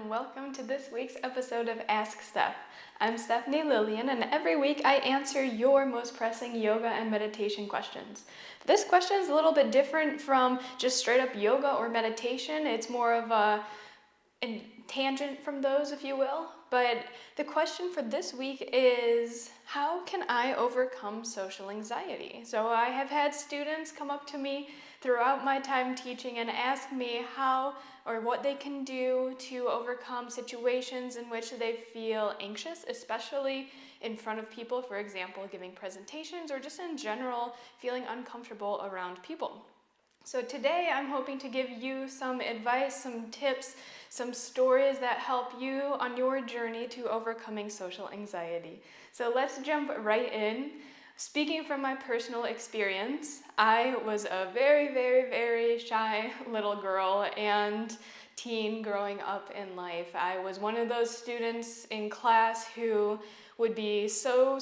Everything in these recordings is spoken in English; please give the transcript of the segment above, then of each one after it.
and welcome to this week's episode of Ask Steph. I'm Stephanie Lillian, and every week I answer your most pressing yoga and meditation questions. This question is a little bit different from just straight up yoga or meditation. It's more of a tangent from those, if you will. But the question for this week is, how can I overcome social anxiety? So I have had students come up to me throughout my time teaching and ask me how or what they can do to overcome situations in which they feel anxious, especially in front of people, for example, giving presentations or just in general feeling uncomfortable around people. So today I'm hoping to give you some advice, some tips, some stories that help you on your journey to overcoming social anxiety. So let's jump right in. Speaking from my personal experience, I was a very, very, very shy little girl and teen growing up in life. I was one of those students in class who would be so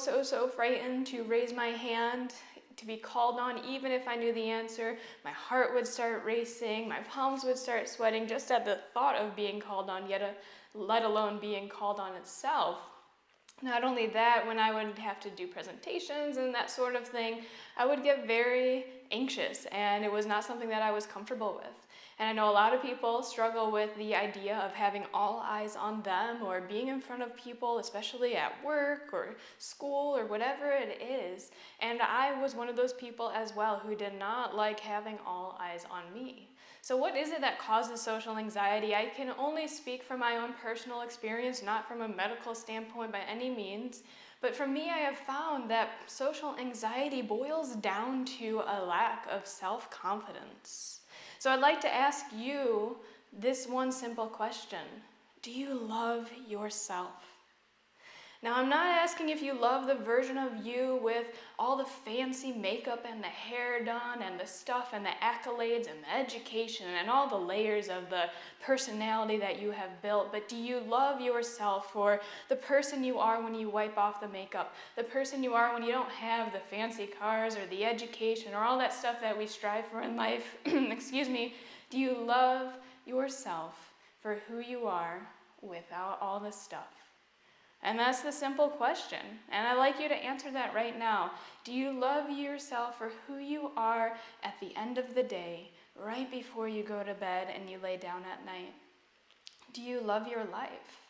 frightened to raise my hand, to be called on even if I knew the answer. My heart would start racing, my palms would start sweating just at the thought of being called on, let alone being called on itself. Not only that, when I would have to do presentations and that sort of thing, I would get very anxious, and it was not something that I was comfortable with. And I know a lot of people struggle with the idea of having all eyes on them or being in front of people, especially at work or school or whatever it is. And I was one of those people as well who did not like having all eyes on me. So what is it that causes social anxiety? I can only speak from my own personal experience, not from a medical standpoint by any means. But for me, I have found that social anxiety boils down to a lack of self-confidence. So I'd like to ask you this one simple question. Do you love yourself? Now, I'm not asking if you love the version of you with all the fancy makeup and the hair done and the stuff and the accolades and the education and all the layers of the personality that you have built, but do you love yourself for the person you are when you wipe off the makeup, the person you are when you don't have the fancy cars or the education or all that stuff that we strive for in life? Excuse me. Do you love yourself for who you are without all the stuff? And that's the simple question. And I'd like you to answer that right now. Do you love yourself for who you are at the end of the day, right before you go to bed and you lay down at night? Do you love your life?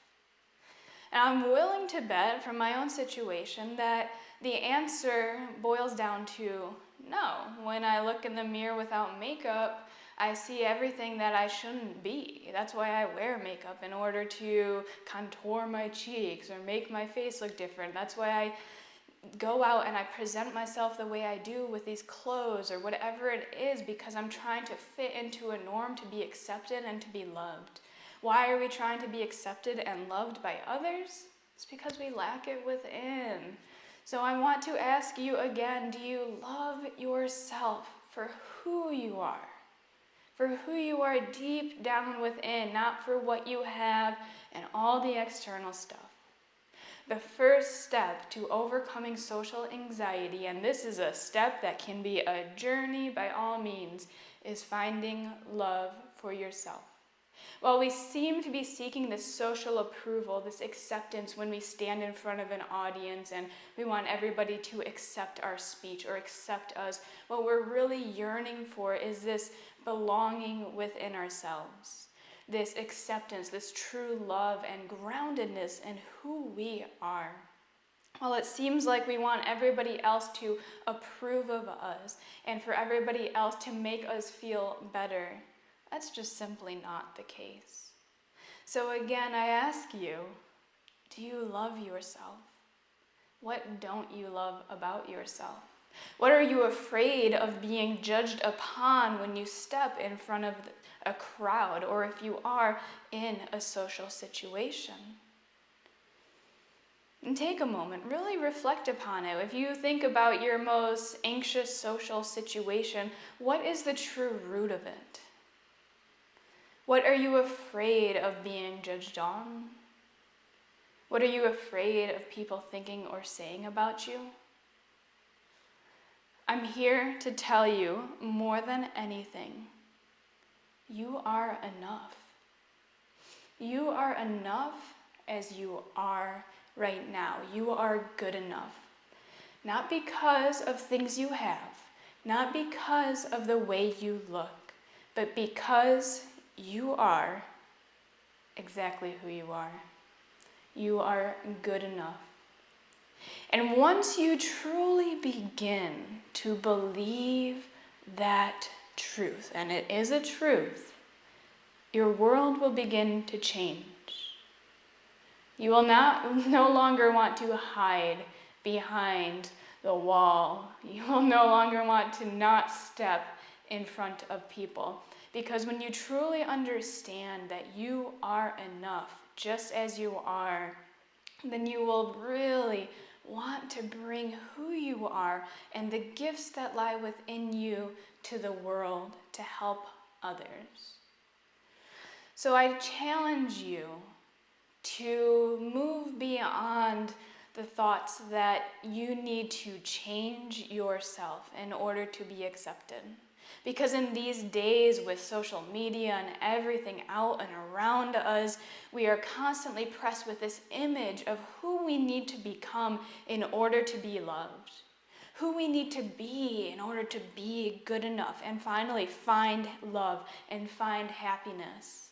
And I'm willing to bet from my own situation that the answer boils down to no. When I look in the mirror without makeup, I see everything that I shouldn't be. That's why I wear makeup, in order to contour my cheeks or make my face look different. That's why I go out and I present myself the way I do with these clothes or whatever it is, because I'm trying to fit into a norm to be accepted and to be loved. Why are we trying to be accepted and loved by others? It's because we lack it within. So I want to ask you again, do you love yourself for who you are? For who you are deep down within, not for what you have and all the external stuff. The first step to overcoming social anxiety, and this is a step that can be a journey by all means, is finding love for yourself. While we seem to be seeking this social approval, this acceptance when we stand in front of an audience and we want everybody to accept our speech or accept us, what we're really yearning for is this belonging within ourselves, this acceptance, this true love and groundedness in who we are. While it seems like we want everybody else to approve of us and for everybody else to make us feel better, that's just simply not the case. So again, I ask you, do you love yourself? What don't you love about yourself? What are you afraid of being judged upon when you step in front of a crowd, or if you are in a social situation? And take a moment, really reflect upon it. If you think about your most anxious social situation, what is the true root of it? What are you afraid of being judged on? What are you afraid of people thinking or saying about you? I'm here to tell you, more than anything, you are enough. You are enough as you are right now. You are good enough. Not because of things you have, not because of the way you look, but because you are exactly who you are. You are good enough. And once you truly begin to believe that truth, and it is a truth, your world will begin to change. You will no longer want to hide behind the wall. You will no longer want to not step in front of people. Because when you truly understand that you are enough, just as you are, then you will really want to bring who you are and the gifts that lie within you to the world to help others. So I challenge you to move beyond the thoughts that you need to change yourself in order to be accepted. Because in these days with social media and everything out and around us, we are constantly pressed with this image of who we need to become in order to be loved, who we need to be in order to be good enough, and finally find love and find happiness.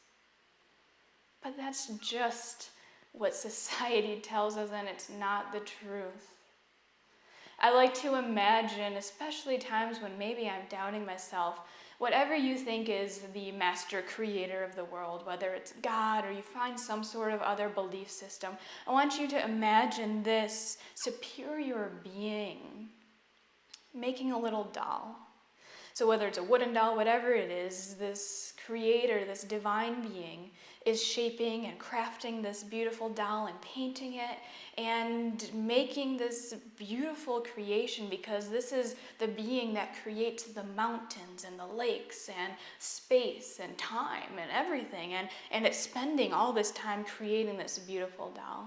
But that's just what society tells us, and it's not the truth. I like to imagine, especially times when maybe I'm doubting myself, whatever you think is the master creator of the world, whether it's God or you find some sort of other belief system, I want you to imagine this superior being making a little doll. So whether it's a wooden doll, whatever it is, this creator, this divine being, is shaping and crafting this beautiful doll and painting it and making this beautiful creation, because this is the being that creates the mountains and the lakes and space and time and everything. And it's spending all this time creating this beautiful doll.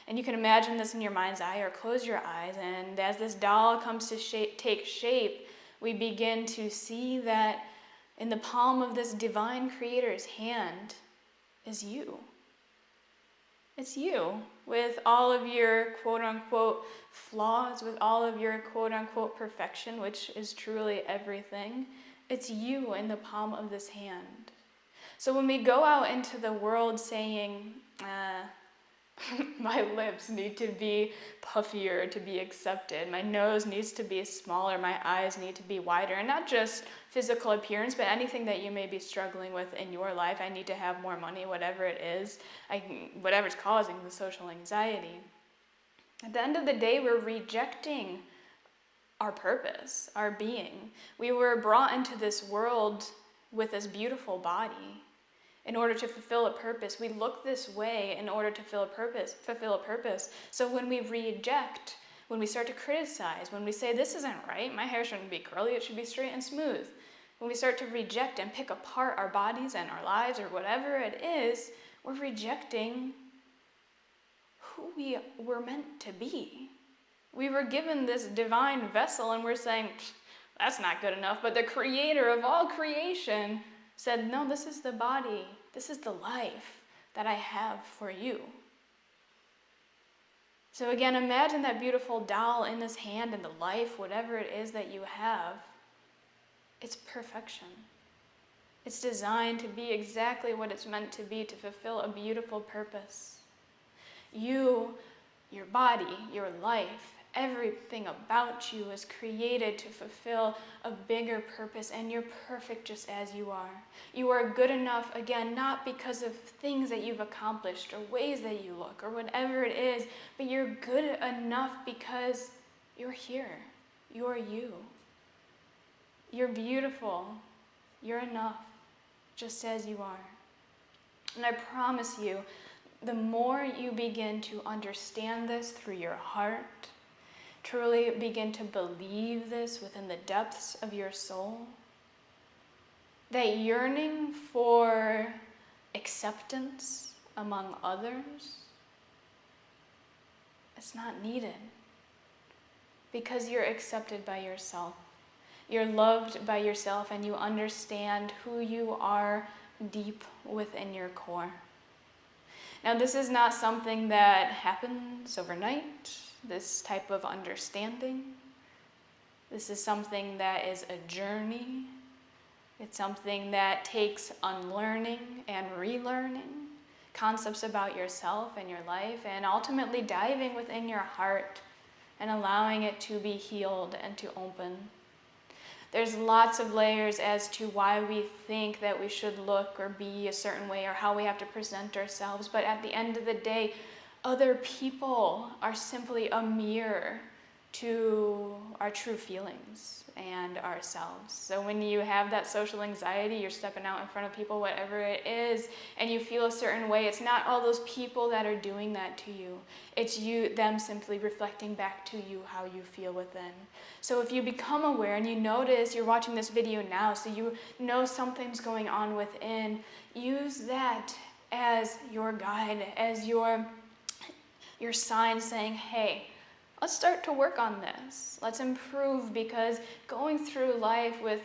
And you can imagine this in your mind's eye, or close your eyes, and as this doll comes to take shape, we begin to see that in the palm of this divine creator's hand is you. It's you, with all of your quote-unquote flaws, with all of your quote-unquote perfection, which is truly everything. It's you in the palm of this hand. So when we go out into the world saying, my lips need to be puffier to be accepted, my nose needs to be smaller, my eyes need to be wider, and not just physical appearance, but anything that you may be struggling with in your life. I need to have more money, whatever it is, whatever's causing the social anxiety. At the end of the day, we're rejecting our purpose, our being. We were brought into this world with this beautiful body in order to fulfill a purpose. We look this way in order to fulfill a purpose. So when we reject, when we start to criticize, when we say this isn't right, my hair shouldn't be curly, it should be straight and smooth. When we start to reject and pick apart our bodies and our lives or whatever it is, we're rejecting who we were meant to be. We were given this divine vessel and we're saying, that's not good enough. But the creator of all creation said, no, this is the body, this is the life that I have for you. So again, imagine that beautiful doll in this hand and the life, whatever it is that you have, it's perfection. It's designed to be exactly what it's meant to be, to fulfill a beautiful purpose. You, your body, your life, everything about you is created to fulfill a bigger purpose, and you're perfect just as you are. You are good enough, again, not because of things that you've accomplished or ways that you look or whatever it is, but you're good enough because you're here. You're you. You're beautiful. You're enough, just as you are. And I promise you, the more you begin to understand this through your heart, truly begin to believe this within the depths of your soul, that yearning for acceptance among others, it's not needed, because you're accepted by yourself. You're loved by yourself, and you understand who you are deep within your core. Now, this is not something that happens overnight, this type of understanding. This is something that is a journey. It's something that takes unlearning and relearning concepts about yourself and your life, and ultimately diving within your heart and allowing it to be healed and to open. There's lots of layers as to why we think that we should look or be a certain way or how we have to present ourselves, but at the end of the day, other people are simply a mirror to our true feelings and ourselves. So when you have that social anxiety, you're stepping out in front of people, whatever it is, and you feel a certain way, it's not all those people that are doing that to you. It's them simply reflecting back to you how you feel within. So if you become aware and you notice, you're watching this video now, so you know something's going on within, use that as your guide, as your sign saying, hey, let's start to work on this. Let's improve, because going through life with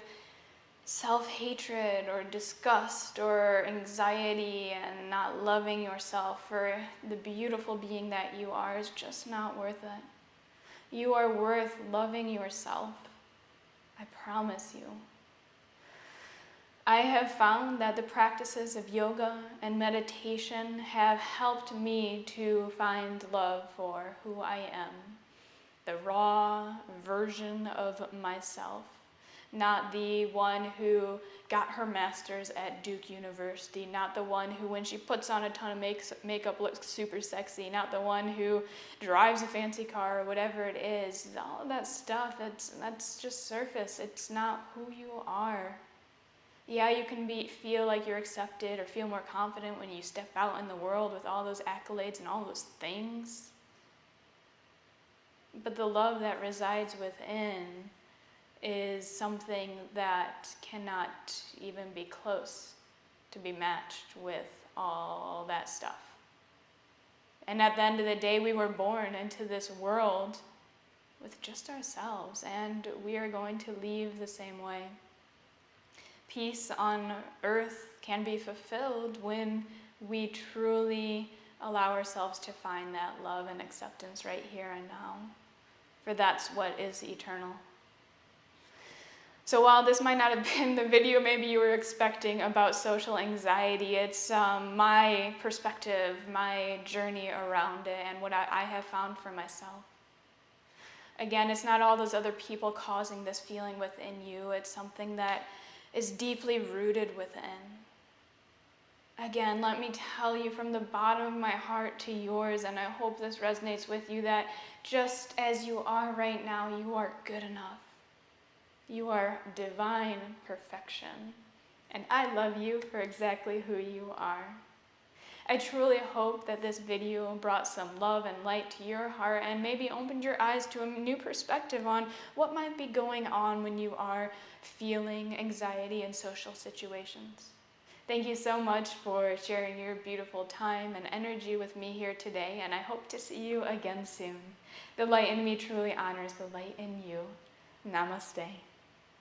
self-hatred or disgust or anxiety and not loving yourself for the beautiful being that you are is just not worth it. You are worth loving yourself. I promise you. I have found that the practices of yoga and meditation have helped me to find love for who I am. The raw version of myself, not the one who got her master's at Duke University, not the one who, when she puts on a ton of makeup, looks super sexy, not the one who drives a fancy car or whatever it is. All of that stuff, that's just surface. It's not who you are. Yeah, you can feel like you're accepted or feel more confident when you step out in the world with all those accolades and all those things. But the love that resides within is something that cannot even be close to be matched with all that stuff. And at the end of the day, we were born into this world with just ourselves, and we are going to leave the same way. Peace on earth can be fulfilled when we truly allow ourselves to find that love and acceptance right here and now. For that's what is eternal. So while this might not have been the video maybe you were expecting about social anxiety, it's my perspective, my journey around it, and what I have found for myself. Again, it's not all those other people causing this feeling within you. It's something that is deeply rooted within. Again, let me tell you from the bottom of my heart to yours, and I hope this resonates with you, that just as you are right now, you are good enough. You are divine perfection, and I love you for exactly who you are. I truly hope that this video brought some love and light to your heart and maybe opened your eyes to a new perspective on what might be going on when you are feeling anxiety in social situations. Thank you so much for sharing your beautiful time and energy with me here today, and I hope to see you again soon. The light in me truly honors the light in you. Namaste.